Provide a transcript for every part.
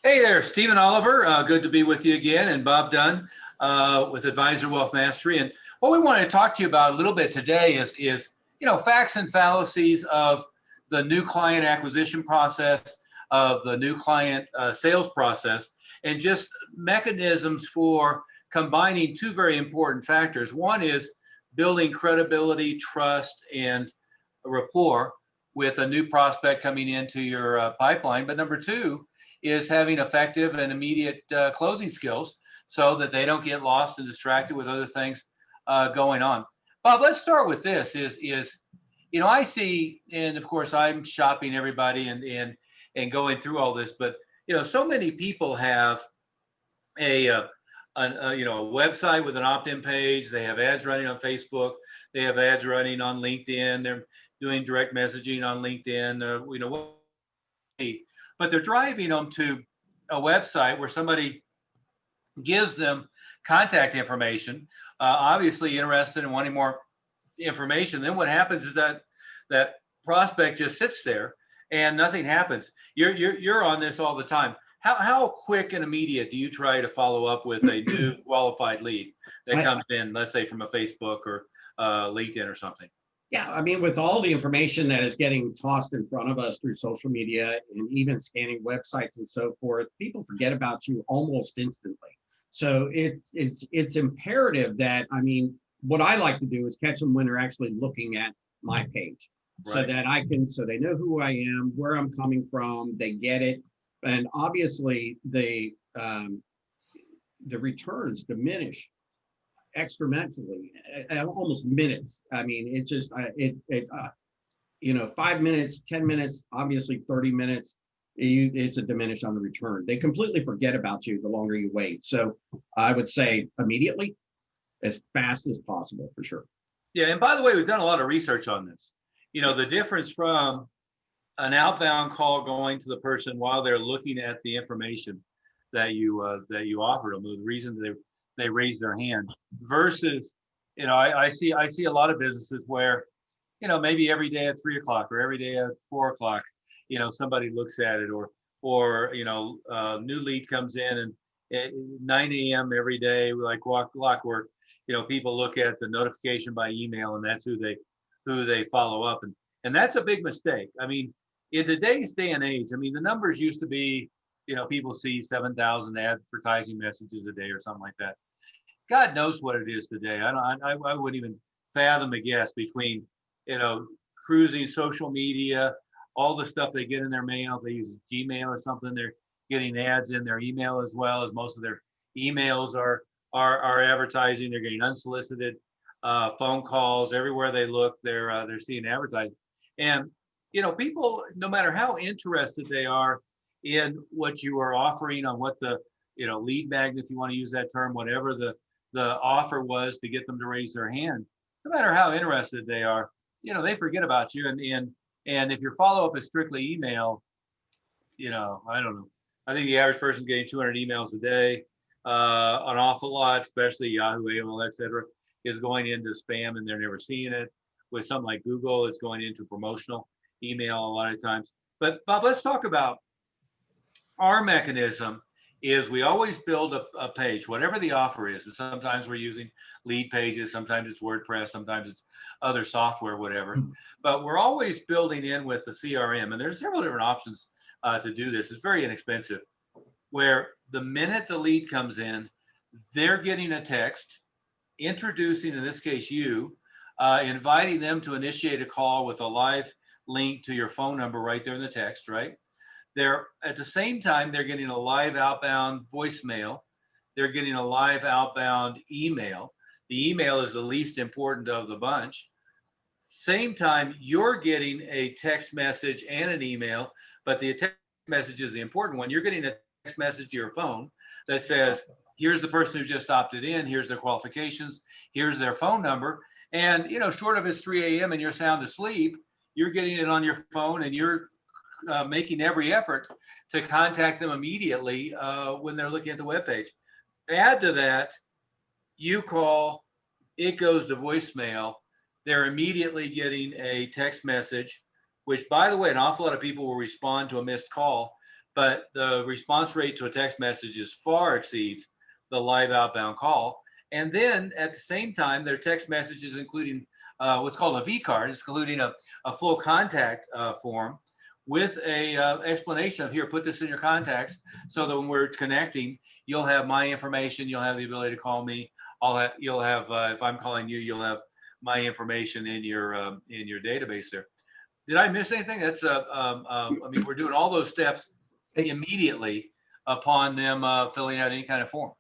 Hey there, Stephen Oliver. Good to be with you again, and Bob Dunn with Advisor Wealth Mastery. And what we wanted to talk to you about a little bit today is facts and fallacies of the new client acquisition process, of the new client sales process, and just mechanisms for combining two very important factors. One is building credibility, trust, and rapport with a new prospect coming into your pipeline. But number two is having effective and immediate closing skills so that they don't get lost and distracted with other things going on. Bob, let's start with this I see, and of course I'm shopping everybody and going through all this, but so many people have a website with an opt-in page. They have ads running on Facebook. They have ads running on LinkedIn. They're doing direct messaging on LinkedIn. But they're driving them to a website where somebody gives them contact information, obviously interested in wanting more information. Then what happens is that prospect just sits there and nothing happens. You're on this all the time. How quick and immediate do you try to follow up with a new qualified lead that comes in, let's say from a Facebook or LinkedIn or something? Yeah, I mean, with all the information that is getting tossed in front of us through social media and even scanning websites and so forth, people forget about you almost instantly. So it's imperative that, I mean, what I like to do is catch them when they're actually looking at my page, Right. so they know who I am, where I'm coming from, they get it, and obviously the returns diminish exponentially, almost minutes. I mean, it just 5 minutes, 10 minutes, obviously 30 minutes. It's a diminish on the return. They completely forget about you the longer you wait. So I would say immediately, as fast as possible, for sure. Yeah, and by the way, we've done a lot of research on this. The difference from an outbound call going to the person while they're looking at the information that you offered them, the reason they raise their hand, versus, I see a lot of businesses where, maybe every day at 3 o'clock or every day at 4 o'clock, somebody looks at it, or new lead comes in and at 9 a.m. every day, like clockwork, people look at the notification by email, and that's who they follow up. And that's a big mistake. I mean, in today's day and age, I mean, the numbers used to be, people see 7,000 advertising messages a day or something like that. God knows what it is today. I wouldn't even fathom a guess between, cruising social media, all the stuff they get in their mail. If they use Gmail or something, they're getting ads in their email, as well as most of their emails are advertising. They're getting unsolicited phone calls everywhere they look. They're seeing advertising, and people, no matter how interested they are in what you are offering, on what the lead magnet, if you want to use that term, whatever the offer was to get them to raise their hand, no matter how interested they are, they forget about you. And if your follow-up is strictly email, I don't know. I think the average person's getting 200 emails a day. An awful lot, especially Yahoo, AOL, etc., is going into spam and they're never seeing it. With something like Google, it's going into promotional email a lot of times. But Bob, let's talk about our mechanism. Is we always build a page, whatever the offer is. And sometimes we're using lead pages, sometimes it's WordPress, sometimes it's other software, whatever. But we're always building in with the CRM. And there's several different options to do this. It's very inexpensive, where the minute the lead comes in, they're getting a text introducing, in this case, you, inviting them to initiate a call with a live link to your phone number right there in the text, right? They're at the same time, they're getting a live outbound voicemail. They're getting a live outbound email. The email is the least important of the bunch. Same time, you're getting a text message and an email, but the text message is the important one. You're getting a text message to your phone that says, here's the person who just opted in, here's their qualifications, here's their phone number. And, short of it's 3 a.m. and you're sound asleep, you're getting it on your phone, and you're making every effort to contact them immediately when they're looking at the webpage. Add to that, you call, it goes to voicemail. They're immediately getting a text message, which, by the way, an awful lot of people will respond to a missed call but the response rate to a text message is far exceeds the live outbound call. And then at the same time, their text message is including what's called a V card. It's including a full contact form with a explanation of, here, put this in your contacts, so that when we're connecting, you'll have my information. You'll have the ability to call me. You'll have if I'm calling you, you'll have my information in your database there. Did I miss anything? That's I mean, we're doing all those steps immediately upon them filling out any kind of form.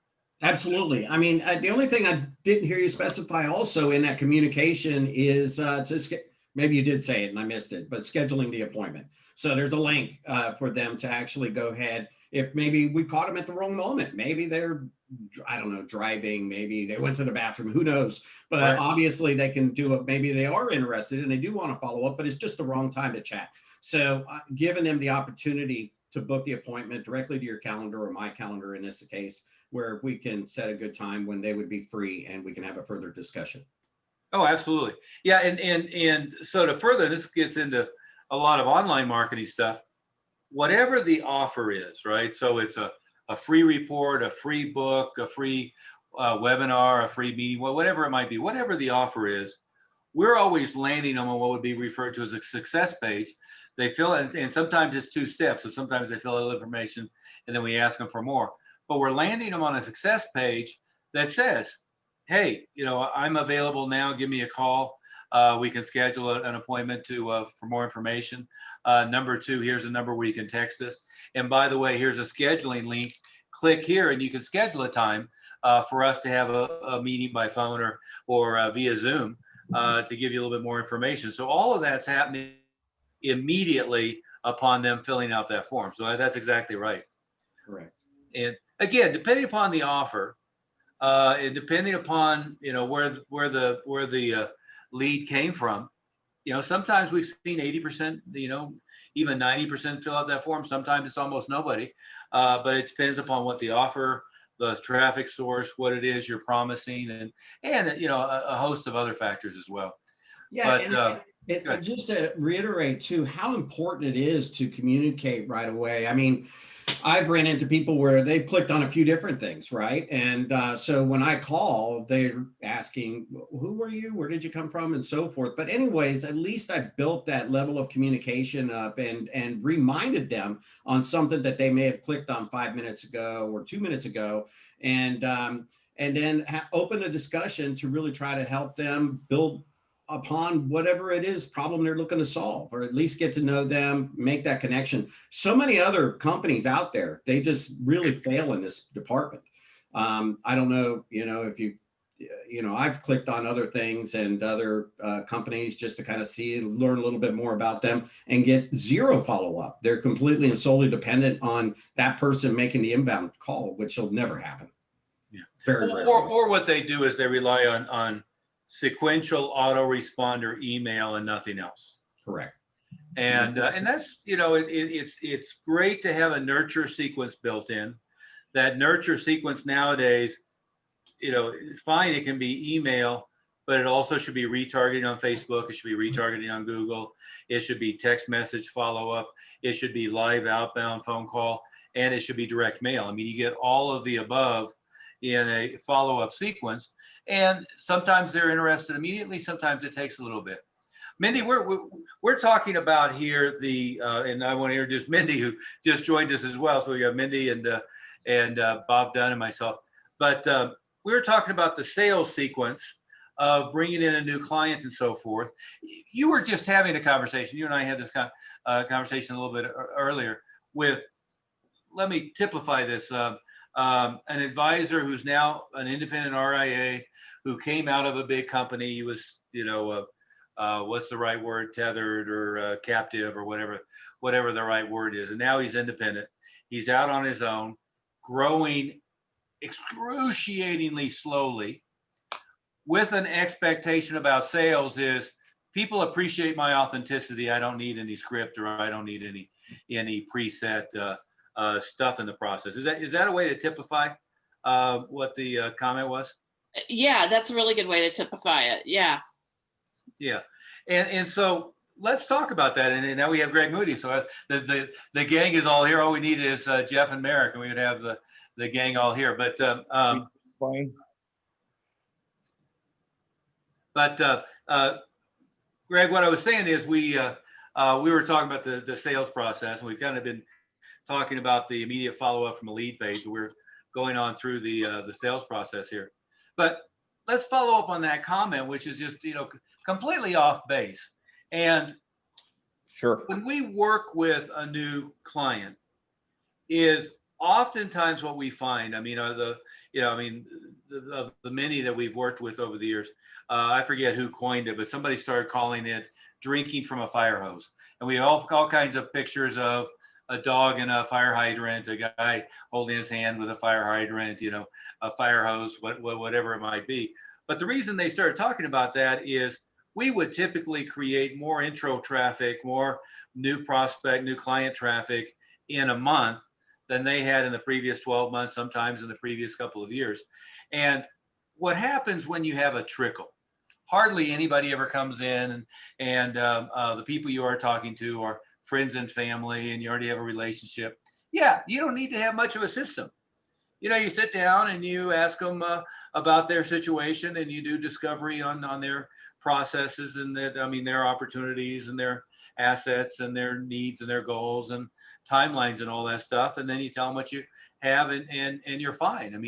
Absolutely. I mean, the only thing I didn't hear you specify also in that communication is maybe you did say it and I missed it, but scheduling the appointment. So there's a link for them to actually go ahead. If maybe we caught them at the wrong moment, maybe they're, I don't know, driving, maybe they went to the bathroom, who knows? But Right. obviously they can do it. Maybe they are interested and they do want to follow up, but it's just the wrong time to chat. So giving them the opportunity to book the appointment directly to your calendar, or my calendar in this case, where we can set a good time when they would be free and we can have a further discussion. Oh, absolutely. Yeah. And so to further, this gets into a lot of online marketing stuff. Whatever the offer is, right? So it's a free report, a free book, a free webinar, a free meeting, whatever it might be, whatever the offer is, we're always landing them on what would be referred to as a success page. They fill it, and sometimes it's 2 steps. So sometimes they fill out information and then we ask them for more. But we're landing them on a success page that says, hey, I'm available now. Give me a call. We can schedule an appointment for more information. Number 2, here's a number where you can text us. And by the way, here's a scheduling link. Click here and you can schedule a time for us to have a meeting by phone or via Zoom to give you a little bit more information. So all of that's happening immediately upon them filling out that form. So that's exactly right. Correct. And again, depending upon the offer, and depending upon where the lead came from, sometimes we've seen 80%, even 90% fill out that form. Sometimes it's almost nobody, but it depends upon what the offer, the traffic source, what it is you're promising, and a host of other factors as well. Yeah, and just to reiterate too, how important it is to communicate right away. I mean, I've ran into people where they've clicked on a few different things, right? And so when I call, they're asking, who were you? Where did you come from? And so forth. But anyways, at least I built that level of communication up and reminded them on something that they may have clicked on 5 minutes ago or 2 minutes ago. And then open a discussion to really try to help them build upon whatever it is problem they're looking to solve, or at least get to know them, make that connection. So many other companies out there, they just really fail in this department. I don't know, if I've clicked on other things and other companies just to kind of see and learn a little bit more about them and get zero follow-up. They're completely and solely dependent on that person making the inbound call, which will never happen. Yeah. Very or what they do is they rely on sequential autoresponder email and nothing else. Correct. And that's it's great to have a nurture sequence built in. That nurture sequence nowadays, fine, it can be email, but it also should be retargeting on Facebook. It should be retargeting on Google. It should be text message follow-up. It should be live outbound phone call, and it should be direct mail. I mean, you get all of the above in a follow-up sequence. And sometimes they're interested immediately. Sometimes it takes a little bit. Mindy, we're talking about here and I want to introduce Mindy, who just joined us as well. So we got Mindy and Bob Dunn and myself. But we were talking about the sales sequence of bringing in a new client and so forth. You were just having a conversation. You and I had this conversation a little bit earlier with. Let me typify this. An advisor who's now an independent RIA who came out of a big company. He was, what's the right word, tethered or captive or whatever the right word is. And now he's independent. He's out on his own, growing excruciatingly slowly with an expectation about sales is people appreciate my authenticity. I don't need any script or I don't need any preset stuff in the process. Is that a way to typify what the comment was? Yeah, that's a really good way to typify it. Yeah. Yeah. And so let's talk about that. And now we have Greg Moody. So the gang is all here. All we need is Jeff and Merrick, and we would have the gang all here. Fine. But Greg, what I was saying is we were talking about the sales process, and we've kind of been talking about the immediate follow-up from a lead page. We're going on through the sales process here. But let's follow up on that comment, which is just, completely off base. And Sure. when we work with a new client, is oftentimes what we find, of the many that we've worked with over the years, I forget who coined it, but somebody started calling it drinking from a fire hose. And we have all kinds of pictures of a dog in a fire hydrant, a guy holding his hand with a fire hydrant, a fire hose, whatever it might be. But the reason they started talking about that is we would typically create more intro traffic, more new prospect, new client traffic in a month than they had in the previous 12 months, sometimes in the previous couple of years. And what happens when you have a trickle? Hardly anybody ever comes in, and the people you are talking to are friends and family, and you already have a relationship. Yeah, you don't need to have much of a system. You sit down and you ask them about their situation, and you do discovery on their processes and their opportunities and their assets and their needs and their goals and timelines and all that stuff. And then you tell them what you have, and you're fine.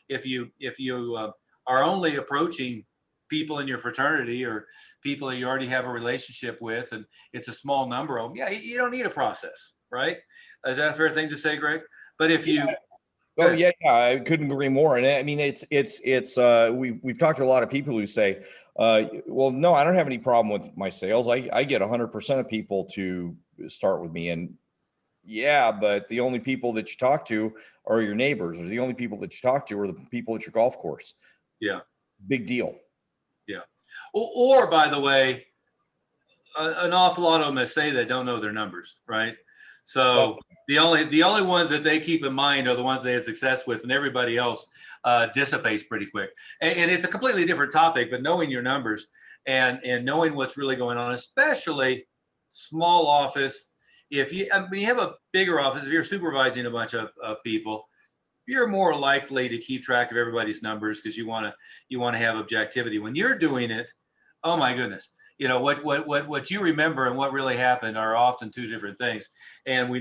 If you are only approaching people in your fraternity or people that you already have a relationship with, and it's a small number of them, yeah, you don't need a process, right? Is that a fair thing to say, Greg? But if you Oh yeah, I couldn't agree more. And we've talked to a lot of people who say, well, no, I don't have any problem with my sales. I get 100% of people to start with me. And yeah, but the only people that you talk to are your neighbors, or the only people that you talk to are the people at your golf course. Yeah. Big deal. Yeah. Or by the way, an awful lot of them that say they don't know their numbers, right? So the only ones that they keep in mind are the ones they had success with, and everybody else dissipates pretty quick. And it's a completely different topic, but knowing your numbers and knowing what's really going on, especially small office. If you have a bigger office, if you're supervising a bunch of people, you're more likely to keep track of everybody's numbers because you want to have objectivity. When you're doing it, oh my goodness, what you remember and what really happened are often two different things. And we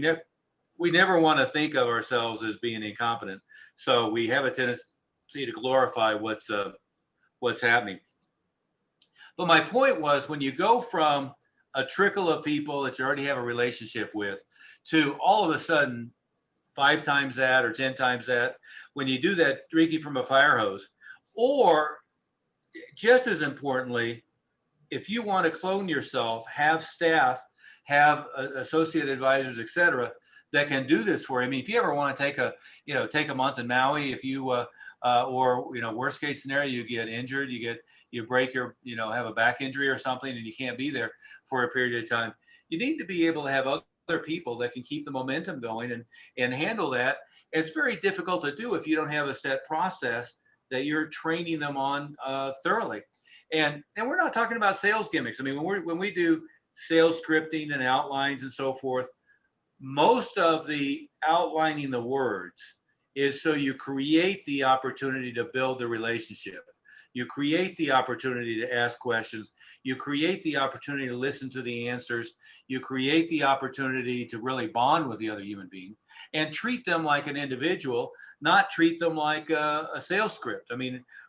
never want to think of ourselves as being incompetent. So we have a tendency to glorify what's happening. But my point was, when you go from a trickle of people that you already have a relationship with to all of a sudden 5 times that or 10 times that, when you do that drinking from a fire hose, or just as importantly, if you want to clone yourself, have staff, have associate advisors, et cetera, that can do this for you. If you ever want to take a month in Maui, if you or worst case scenario, you get injured, you break your have a back injury or something, and you can't be there for a period of time, you need to be able to have other people that can keep the momentum going and handle that. It's very difficult to do if you don't have a set process that you're training them on thoroughly. And we're not talking about sales gimmicks. When we do sales scripting and outlines and so forth, most of the outlining the words is so you create the opportunity to build the relationship. You create the opportunity to ask questions. You create the opportunity to listen to the answers. You create the opportunity to really bond with the other human being and treat them like an individual, not treat them like a sales script.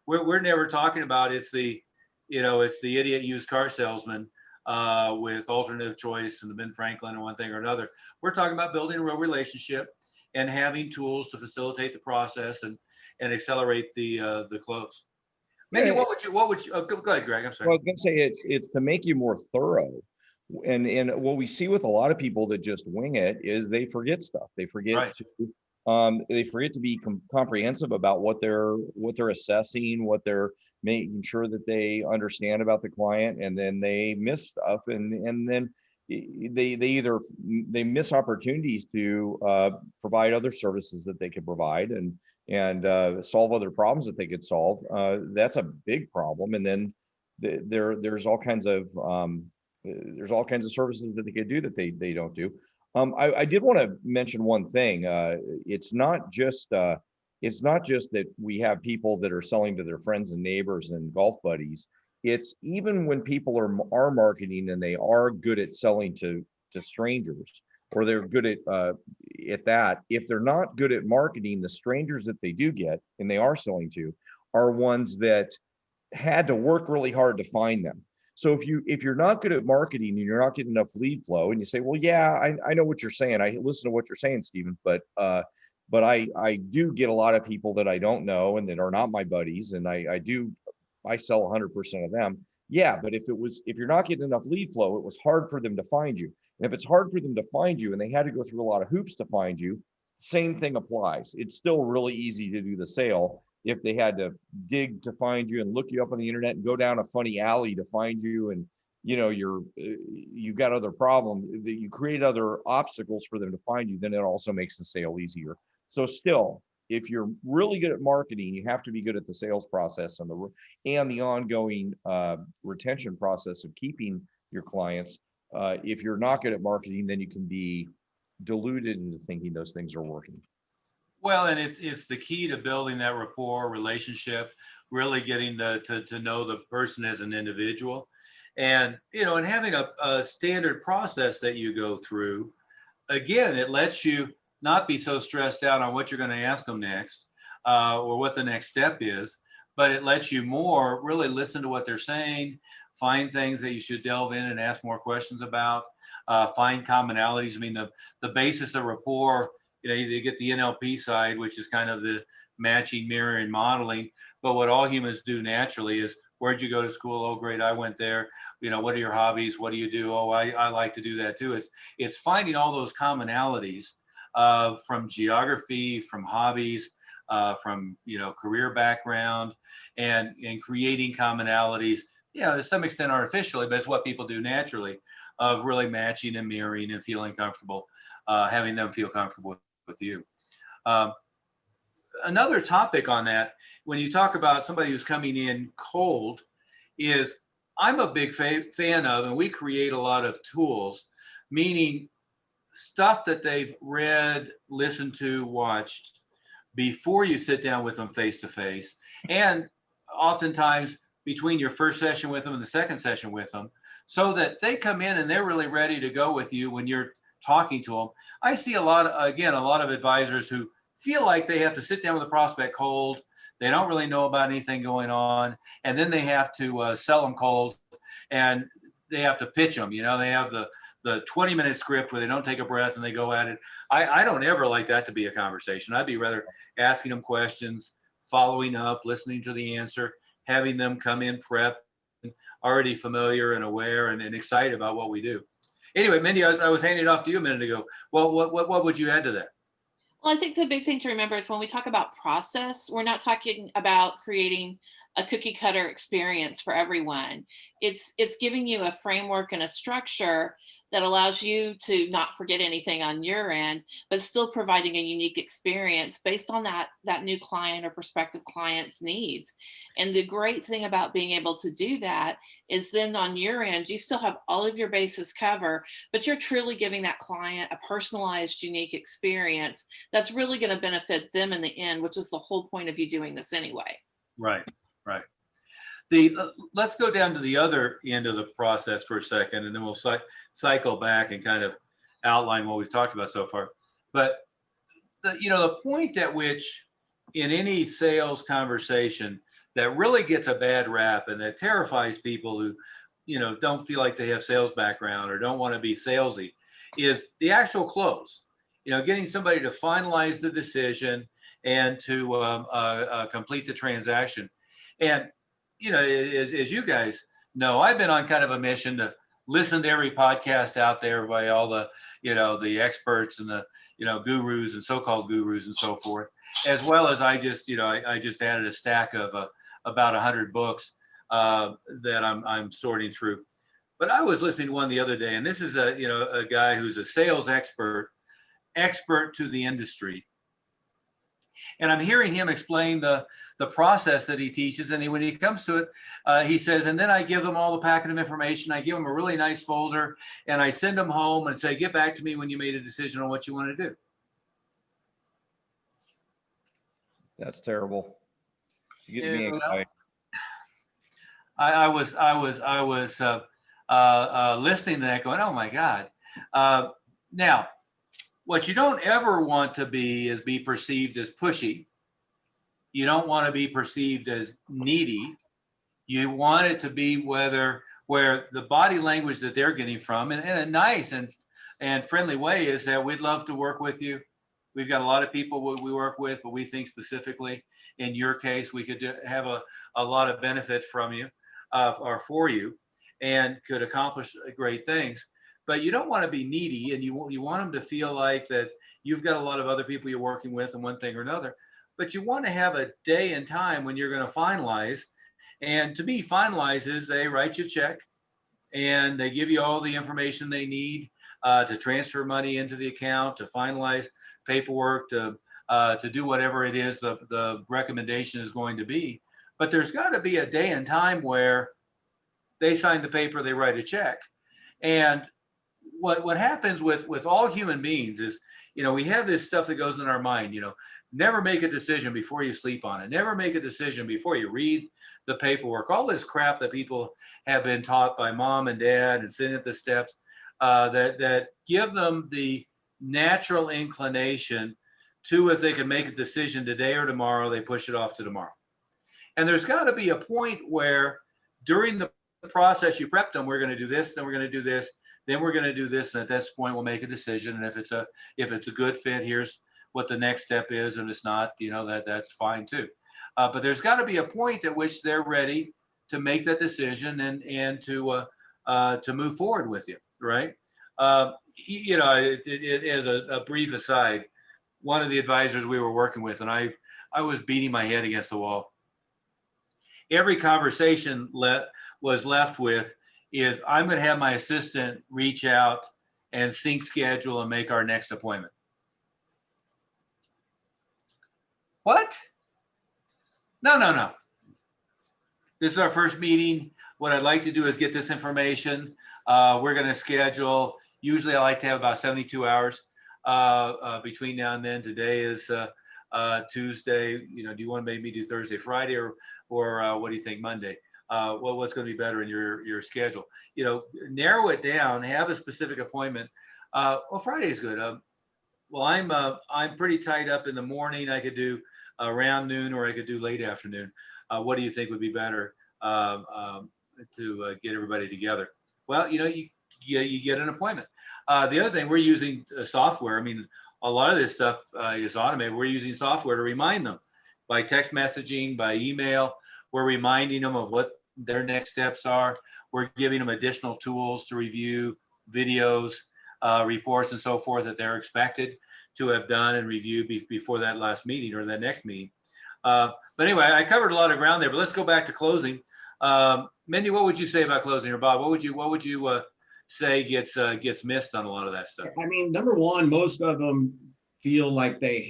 We're never talking about it's the idiot used car salesman with alternative choice and the Ben Franklin or one thing or another. We're talking about building a real relationship and having tools to facilitate the process and accelerate the close. Maybe what would you go ahead, Greg? I'm sorry. Well, I was going to say it's to make you more thorough. And what we see with a lot of people that just wing it is they forget stuff. They forget to be comprehensive about what they're assessing, what they're making sure that they understand about the client, and then they miss stuff, and then they miss opportunities to provide other services that they could provide and solve other problems that they could solve. That's a big problem. And then there's all kinds of there's all kinds of services that they could do that they don't do. I did want to mention one thing. It's not just that we have people that are selling to their friends and neighbors and golf buddies. It's even when people are marketing and they are good at selling to strangers, or they're good at that. If they're not good at marketing, the strangers that they do get and they are selling to are ones that had to work really hard to find them. So if you're not good at marketing and you're not getting enough lead flow, and you say, well, yeah, I know what you're saying. I listen to what you're saying, Stephen, but I do get a lot of people that I don't know and that are not my buddies, and I sell 100% of them. Yeah, but if you're not getting enough lead flow, it was hard for them to find you. And if it's hard for them to find you and they had to go through a lot of hoops to find you, same thing applies. It's still really easy to do the sale if they had to dig to find you and look you up on the internet and go down a funny alley to find you, and you've got other problems, that you create other obstacles for them to find you, then it also makes the sale easier. So still, if you're really good at marketing, you have to be good at the sales process and the ongoing retention process of keeping your clients. If you're not good at marketing, then you can be deluded into thinking those things are working. Well, and it's the key to building that rapport relationship, really getting to know the person as an individual, and and having a standard process that you go through. Again, it lets you not be so stressed out on what you're going to ask them next, or what the next step is, but it lets you more really listen to what they're saying, find things that you should delve in and ask more questions about, find commonalities. I mean, the basis of rapport, you get the NLP side, which is kind of the matching, mirroring, modeling. But what all humans do naturally is, where'd you go to school? Oh, great, I went there. What are your hobbies? What do you do? Oh, I like to do that too. It's finding all those commonalities from geography, from hobbies, from career background, and creating commonalities. To some extent artificially, but it's what people do naturally, of really matching and mirroring and feeling comfortable, having them feel comfortable with you. Another topic on that, when you talk about somebody who's coming in cold, is I'm a big fan of, and we create a lot of tools, meaning stuff that they've read, listened to, watched before you sit down with them face to face, and oftentimes between your first session with them and the second session with them, so that they come in and they're really ready to go with you when you're talking to them. I see a lot of advisors who feel like they have to sit down with a prospect cold. They don't really know about anything going on, and then they have to sell them cold, and they have to pitch them. They have the 20-minute script where they don't take a breath and they go at it. I don't ever like that to be a conversation. I'd be rather asking them questions, following up, listening to the answer, having them come in prepped, already familiar and aware and excited about what we do. Anyway, Mindy, I was handing it off to you a minute ago. Well, what would you add to that? Well, I think the big thing to remember is when we talk about process, we're not talking about creating a cookie cutter experience for everyone. It's giving you a framework and a structure that allows you to not forget anything on your end, but still providing a unique experience based on that new client or prospective client's needs. And the great thing about being able to do that is then on your end, you still have all of your bases covered, but you're truly giving that client a personalized, unique experience that's really going to benefit them in the end, which is the whole point of you doing this anyway. Right. Let's go down to the other end of the process for a second, and then we'll cycle back and kind of outline what we've talked about so far. But the point at which in any sales conversation that really gets a bad rap and that terrifies people who don't feel like they have sales background or don't want to be salesy is the actual close. Getting somebody to finalize the decision and to complete the transaction. And as you guys know, I've been on kind of a mission to listen to every podcast out there by all the the experts and the gurus and so-called gurus and so forth, as well as I just added a stack of about 100 books that I'm sorting through. But I was listening to one the other day, and this is a guy who's a sales expert to the industry. And I'm hearing him explain the process that he teaches. And when he comes to it, he says, and then I give them all the packet of information. I give them a really nice folder and I send them home and say, get back to me when you made a decision on what you want to do. That's terrible. You get me You know, anxiety. I was listening to that going, oh my God. Now, what you don't ever want to be is be perceived as pushy. You don't want to be perceived as needy. You want it to be where the body language that they're getting from, and in a nice and friendly way, is that we'd love to work with you. We've got a lot of people we work with, but we think specifically in your case, we could have a lot of benefit from you or for you and could accomplish great things. But you don't want to be needy, and you want them to feel like that you've got a lot of other people you're working with in one thing or another. But you want to have a day and time when you're going to finalize. And to me, finalize is they write you a check and they give you all the information they need to transfer money into the account, to finalize paperwork, to do whatever it is the recommendation is going to be. But there's got to be a day and time where they sign the paper, they write a check. And what happens with all human beings is, we have this stuff that goes in our mind, never make a decision before you sleep on it. Never make a decision before you read the paperwork. All this crap that people have been taught by mom and dad and sitting at the steps that give them the natural inclination to, if they can make a decision today or tomorrow, they push it off to tomorrow. And there's got to be a point where during the process you prep them, we're going to do this, then we're going to do this, then we're going to do this, and at this point we'll make a decision. And if it's a good fit, here's what the next step is, and it's not, that's fine too. But there's got to be a point at which they're ready to make that decision and to move forward with you, right? As a brief aside, one of the advisors we were working with, and I was beating my head against the wall. Every conversation was left with is, I'm going to have my assistant reach out and sync schedule and make our next appointment. What? No. This is our first meeting. What I'd like to do is get this information. We're going to schedule. Usually I like to have about 72 hours between now and then. Today is Tuesday. Do you want to maybe do Thursday, Friday, or what do you think, Monday? What's going to be better in your schedule? Narrow it down. Have a specific appointment. Friday is good. I'm pretty tied up in the morning. I could do around noon, or I could do late afternoon. What do you think would be better to get everybody together? Well, you get an appointment. The other thing, we're using software. I mean, a lot of this stuff is automated. We're using software to remind them by text messaging, by email. We're reminding them of what their next steps are. We're giving them additional tools to review videos, reports, and so forth that they're expected to have done and reviewed before that last meeting or that next meeting. But anyway, I covered a lot of ground there, but let's go back to closing. Mindy, what would you say about closing, or Bob? What would you say gets missed on a lot of that stuff? I mean, number one, most of them feel like they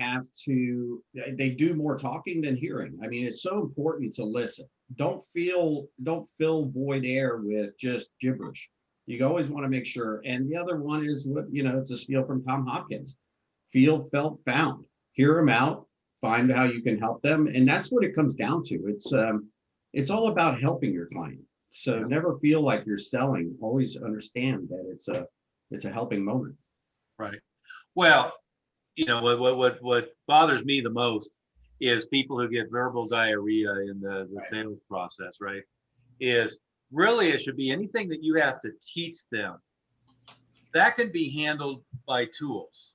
do more talking than hearing. I mean, it's so important to listen. Don't fill void air with just gibberish. You always want to make sure. And the other one is it's a steal from Tom Hopkins. Feel, felt, found. Hear them out, find how you can help them. And that's what it comes down to. It's all about helping your client. So never feel like you're selling. Always understand that it's a helping moment. Right. Well, what bothers me the most is people who get verbal diarrhea in the sales process, right? Is really, it should be anything that you have to teach them. That can be handled by tools.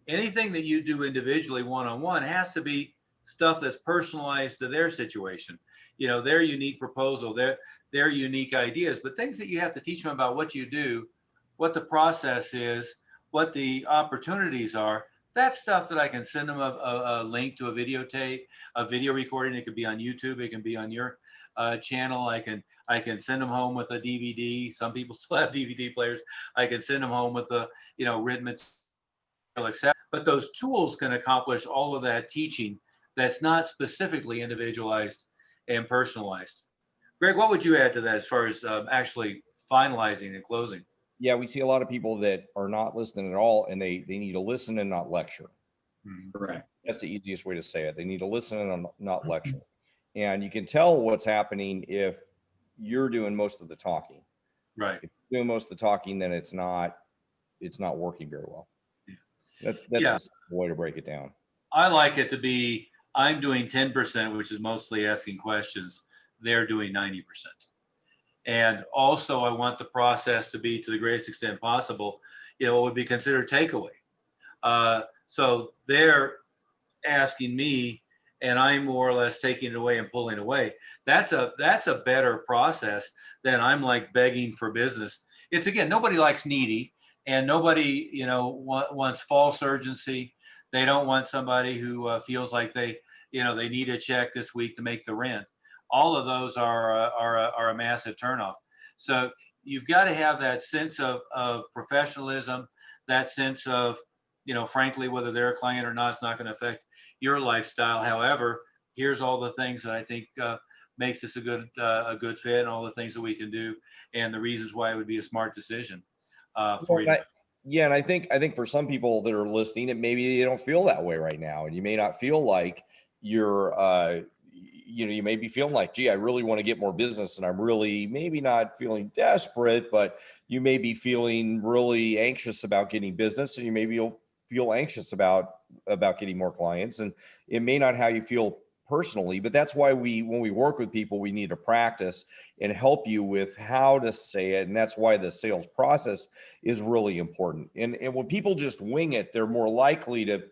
Anything that you do individually, one-on-one, has to be stuff that's personalized to their situation, their unique proposal, their unique ideas, but things that you have to teach them about what you do, what the process is, what the opportunities are. That's stuff that I can send them a link to a videotape, a video recording. It could be on YouTube. It can be on your channel. I can send them home with a DVD. Some people still have DVD players. I can send them home with written material, etc. But those tools can accomplish all of that teaching that's not specifically individualized and personalized. Greg, what would you add to that as far as actually finalizing and closing? Yeah, we see a lot of people that are not listening at all, and they need to listen and not lecture. Correct. That's the easiest way to say it. They need to listen and not lecture. And you can tell what's happening if you're doing most of the talking. Right. If you're doing most of the talking, then it's not working very well. Yeah. That's Yeah. the simple way to break it down. I like it to be, I'm doing 10%, which is mostly asking questions. They're doing 90%. And also I want the process to be, to the greatest extent possible, what would be considered takeaway. So they're asking me and I'm more or less taking it away and pulling away. That's a better process than I'm like begging for business. It's, again, nobody likes needy, and nobody, wants false urgency. They don't want somebody who feels like they need a check this week to make the rent. All of those are a massive turnoff. So you've got to have that sense of professionalism, that sense of, frankly, whether they're a client or not, it's not going to affect your lifestyle. However, here's all the things that I think makes this a good fit, and all the things that we can do, and the reasons why it would be a smart decision for you. Yeah, and I think for some people that are listening, it maybe they don't feel that way right now, and you may not feel like you're you may be feeling like, gee, I really want to get more business, and I'm really maybe not feeling desperate, but you may be feeling really anxious about getting business, and you maybe feel anxious about getting more clients, and it may not how you feel personally, but that's why when we work with people, we need to practice and help you with how to say it. And that's why the sales process is really important. And when people just wing it, they're more likely to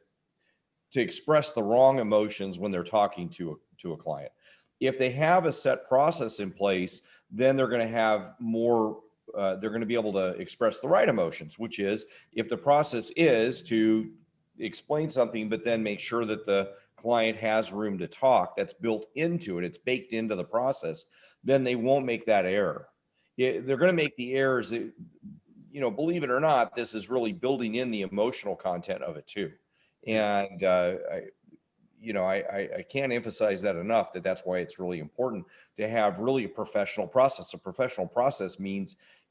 express the wrong emotions when they're talking to a client. If they have a set process in place, then they're going to have more, they're going to be able to express the right emotions, which is, if the process is to explain something, but then make sure that the client has room to talk, that's built into it, it's baked into the process, then they won't make that error. They're going to make the errors that, believe it or not, this is really building in the emotional content of it too. And I can't emphasize that enough, that's why it's really important to have really a professional process. A professional process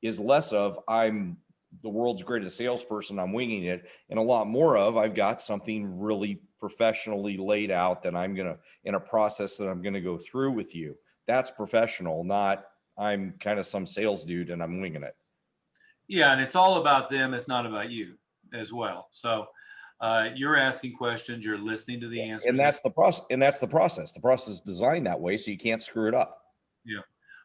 is less of, I'm the world's greatest salesperson, I'm winging it, and a lot more of, I've got something really professionally laid out that I'm going to, in a process that I'm going to go through with you. That's professional, not I'm kind of some sales dude and I'm winging it. Yeah, and it's all about them. It's not about you as well. So you're asking questions, you're listening to the answers. And that's the process. The process is designed that way, so you can't screw it up. Yeah.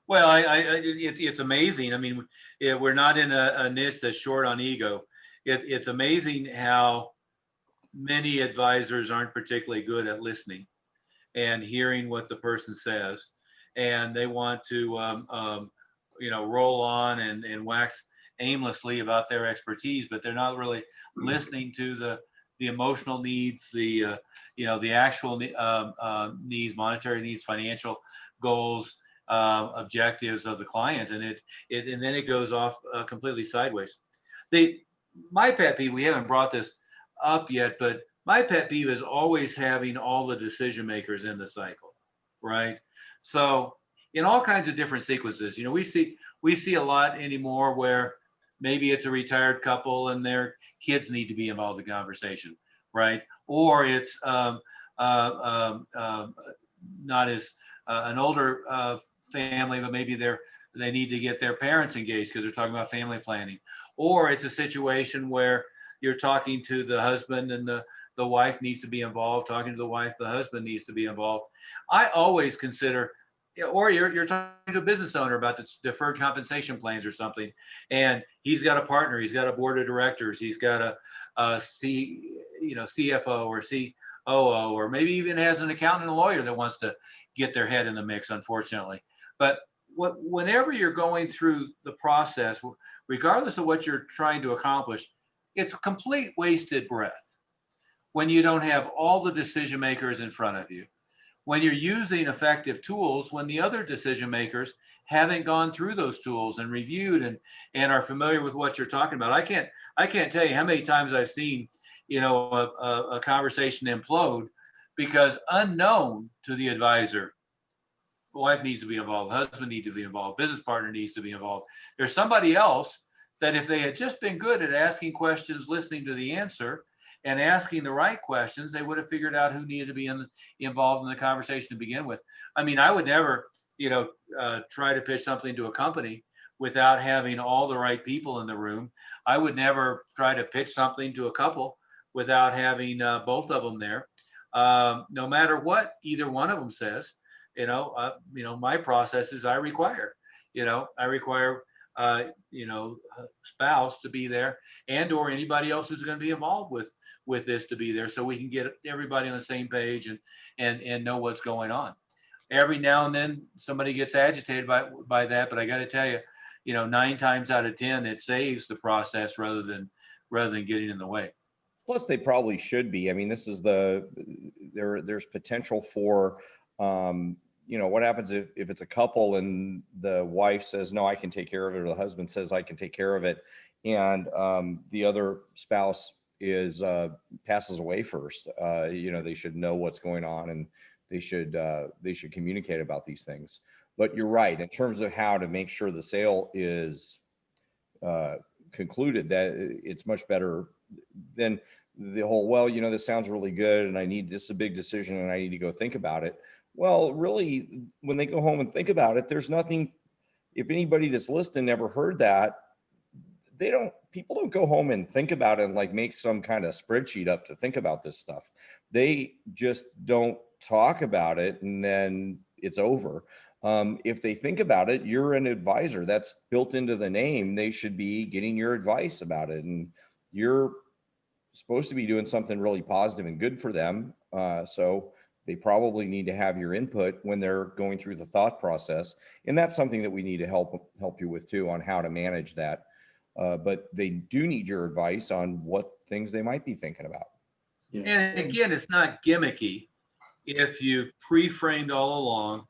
Well, it's amazing. I mean, we're not in a niche that's short on ego. It's amazing how many advisors aren't particularly good at listening and hearing what the person says, and they want to, roll on and wax aimlessly about their expertise, but they're not really listening to the emotional needs, the actual needs, monetary needs, financial goals, objectives of the client, and and then it goes off completely sideways. My pet peeve, we haven't brought this up yet, but my pet peeve is always having all the decision makers in the cycle, right? So in all kinds of different sequences, we see a lot anymore where maybe it's a retired couple and their kids need to be involved in the conversation, right? Or it's not as an older family, but maybe they need to get their parents engaged because they're talking about family planning. Or it's a situation where you're talking to the husband and the wife needs to be involved, talking to the wife, the husband needs to be involved. I always consider, or you're talking to a business owner about the deferred compensation plans or something, and he's got a partner, he's got a board of directors, he's got a CFO or COO, or maybe even has an accountant and a lawyer that wants to get their head in the mix, unfortunately. But whenever you're going through the process, regardless of what you're trying to accomplish, it's a complete wasted breath when you don't have all the decision makers in front of you, when you're using effective tools, when the other decision makers haven't gone through those tools and reviewed and are familiar with what you're talking about. I can't tell you how many times I've seen a conversation implode because unknown to the advisor, the wife needs to be involved, the husband needs to be involved, business partner needs to be involved. There's somebody else that if they had just been good at asking questions, listening to the answer, and asking the right questions, they would have figured out who needed to be involved in the conversation to begin with. I mean, I would never, try to pitch something to a company without having all the right people in the room. I would never try to pitch something to a couple without having both of them there. No matter what either one of them says, my process is I require spouse to be there, and or anybody else who's going to be involved with this to be there, so we can get everybody on the same page and know what's going on. Every now and then somebody gets agitated by that, but I got to tell you, 9 times out of 10 it saves the process rather than getting in the way. Plus, they probably should be. I mean, this is there's potential for, what happens if it's a couple and the wife says, no, I can take care of it, or the husband says, I can take care of it, and the other spouse passes away first. They should know what's going on, and they should communicate about these things. But you're right, in terms of how to make sure the sale is concluded, that it's much better than the whole, well, this sounds really good and this is a big decision and I need to go think about it. Well, really, when they go home and think about it, there's nothing. If anybody that's listening never heard that, people don't go home and think about it and like make some kind of spreadsheet up to think about this stuff. They just don't talk about it, and then it's over. If they think about it, you're an advisor. That's built into the name. They should be getting your advice about it, and you're supposed to be doing something really positive and good for them. So they probably need to have your input when they're going through the thought process. And that's something that we need to help you with too, on how to manage that. But they do need your advice on what things they might be thinking about. Yeah. And again, it's not gimmicky. If you've pre-framed all along,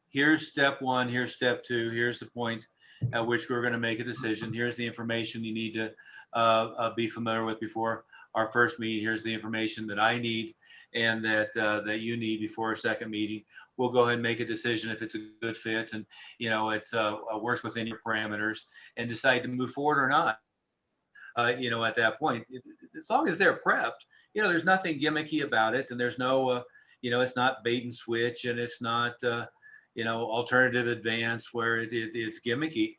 here's step 1, here's step 2, here's the point at which we're going to make a decision. Here's the information you need to be familiar with before our first meeting. Here's the information that I need and that you need before a second meeting. We'll go ahead and make a decision if it's a good fit and it works within your parameters, and decide to move forward or not. At that point, as long as they're prepped, there's nothing gimmicky about it, and there's no, it's not bait and switch, and it's not, alternative advance where it's gimmicky.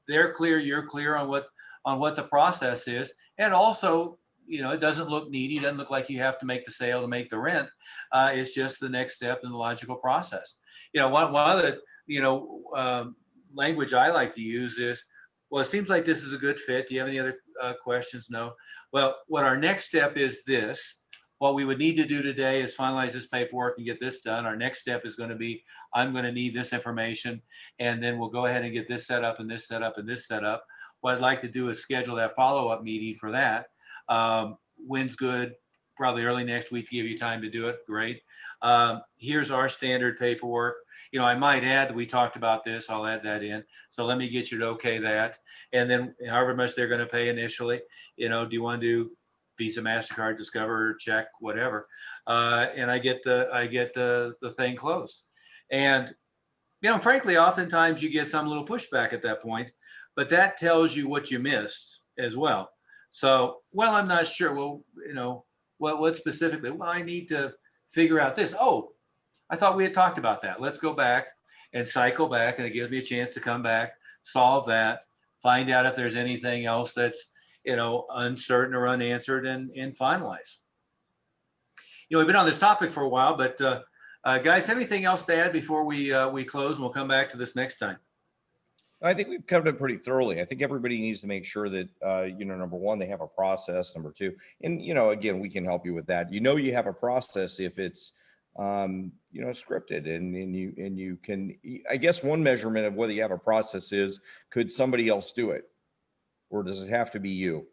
They're clear, you're clear on what the process is, and also, it doesn't look needy. It doesn't look like you have to make the sale to make the rent. It's just the next step in the logical process. One of the, language I like to use is, well, it seems like this is a good fit. Do you have any other questions? No. Well, what our next step is this. What we would need to do today is finalize this paperwork and get this done. Our next step is going to be, I'm going to need this information, and then we'll go ahead and get this set up and this set up and this set up. What I'd like to do is schedule that follow-up meeting for that. When's good? Probably early next week to give you time to do it. Great. Here's our standard paperwork. I might add that we talked about this. I'll add that in. So let me get you to okay that. And then however much they're going to pay initially, do you want to do Visa, MasterCard, Discover, check, whatever. And I get the thing closed. And, frankly, oftentimes you get some little pushback at that point, but that tells you what you missed as well. So, well, I'm not sure. Well, what specifically? Well, I need to figure out this. Oh, I thought we had talked about that. Let's go back and cycle back, and it gives me a chance to come back, solve that, find out if there's anything else that's, uncertain or unanswered, and finalize. We've been on this topic for a while, but guys, anything else to add before we close, and we'll come back to this next time? I think we've covered it pretty thoroughly. I think everybody needs to make sure that, number one, they have a process. Number two, and, again, we can help you with that. You have a process if it's, scripted, and you can, I guess one measurement of whether you have a process is, could somebody else do it? Or does it have to be you?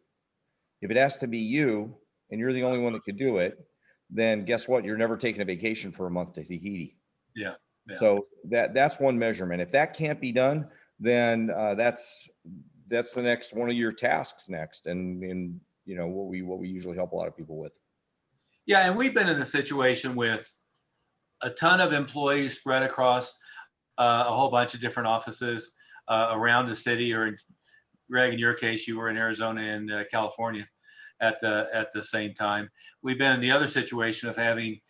If it has to be you and you're the only one that could do it, then guess what? You're never taking a vacation for a month to Tahiti. Yeah. So that's one measurement. If that can't be done, then that's the next one of your tasks next, and what we usually help a lot of people with. Yeah, and we've been in a situation with a ton of employees spread across a whole bunch of different offices around the city, or in, Greg, in your case, you were in Arizona and California at the same time. We've been in the other situation of having,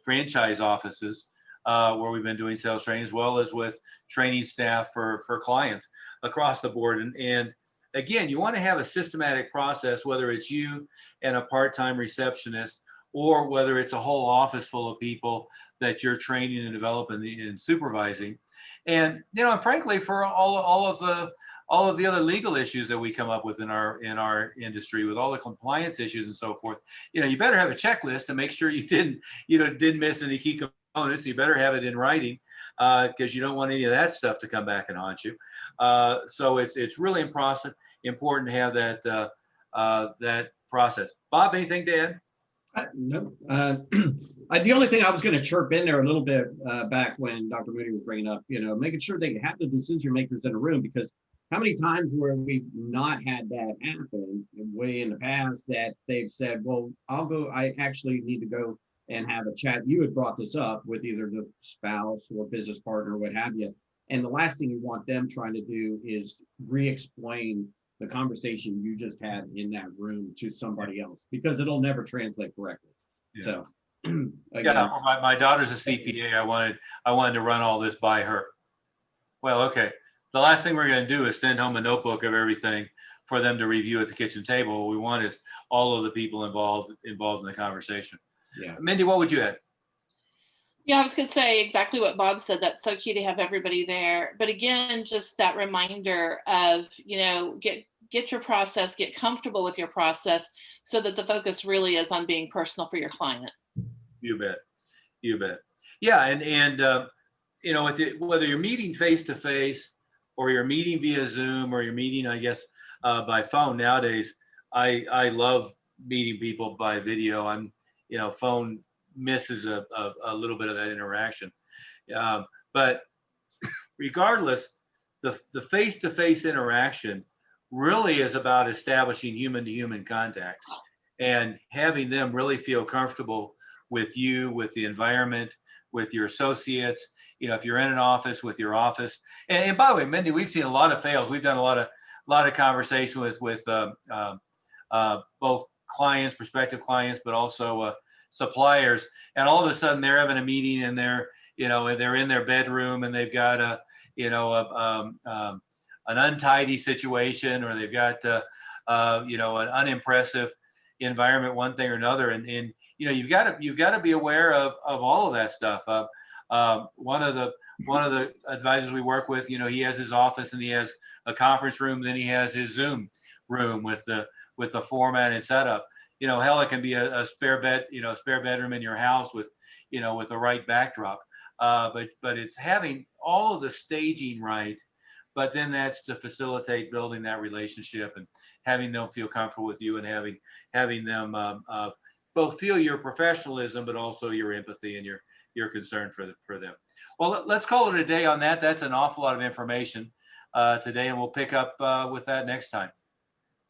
franchise offices where we've been doing sales training, as well as with training staff for clients across the board. And again, you want to have a systematic process, whether it's you and a part-time receptionist, or whether it's a whole office full of people that you're training and developing and supervising. And frankly, for all of the other legal issues that we come up with in our industry, with all the compliance issues and so forth, you better have a checklist to make sure you didn't miss any key components. You better have it in writing, because you don't want any of that stuff to come back and haunt you. So it's really important to have that process. Bob, anything to add? No. The only thing I was going to chirp in there a little bit back when Dr. Moody was bringing up, making sure they have the decision makers in a room, because how many times where we've not had that happen way in the past that they've said, well, I actually need to go and have a chat. You had brought this up with either the spouse or business partner, or what have you. And the last thing you want them trying to do is re-explain the conversation you just had in that room to somebody else, because it'll never translate correctly. Yeah. So again, yeah, my daughter's a CPA. I wanted to run all this by her. Well, okay. The last thing we're going to do is send home a notebook of everything for them to review at the kitchen table. What we want is all of the people involved in the conversation. Yeah. Mindy, what would you add? Yeah, I was going to say exactly what Bob said. That's so key to have everybody there. But again, just that reminder of, get your process, get comfortable with your process, so that the focus really is on being personal for your client. You bet. Yeah. And whether you're meeting face to face, or you're meeting via Zoom, or you're meeting, I guess, by phone nowadays, I love meeting people by video. Phone misses a little bit of that interaction. But regardless, the face-to-face interaction really is about establishing human-to-human contact and having them really feel comfortable with you, with the environment, with your associates. If you're in an office, with your office. And by the way, Mindy, we've seen a lot of fails. We've done a lot of conversation with both clients, prospective clients, but also suppliers. And all of a sudden, they're having a meeting, and they're in their bedroom, and they've got an untidy situation, or they've got an unimpressive environment, one thing or another. And you've got to be aware of all of that stuff. One of the advisors we work with, he has his office, and he has a conference room, then he has his Zoom room with the format and setup. Hell, it can be a spare bedroom in your house with the right backdrop. But it's having all of the staging right, but then that's to facilitate building that relationship and having them feel comfortable with you, and having them both feel your professionalism, but also your empathy and your concern for them. Well, let's call it a day on that. That's an awful lot of information today, and we'll pick up with that next time.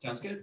Sounds good.